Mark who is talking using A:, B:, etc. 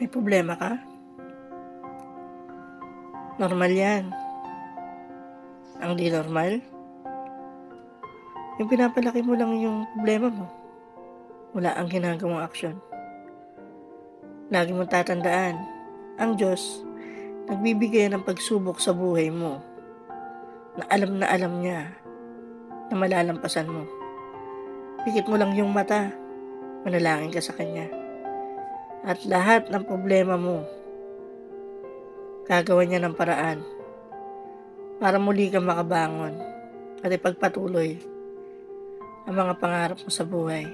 A: May problema ka? Normal yan. Ang di normal, yung pinapalaki mo lang yung problema mo. Wala ang ginagawang aksyon. Lagi mong tatandaan, ang Diyos, nagbibigay ng pagsubok sa buhay mo na alam niya na malalampasan mo. Pikit mo lang yung mata, manalangin ka sa Kanya. At lahat ng problema mo, gagawa niya ng paraan para muli kang makabangon at ipagpatuloy ang mga pangarap mo sa buhay.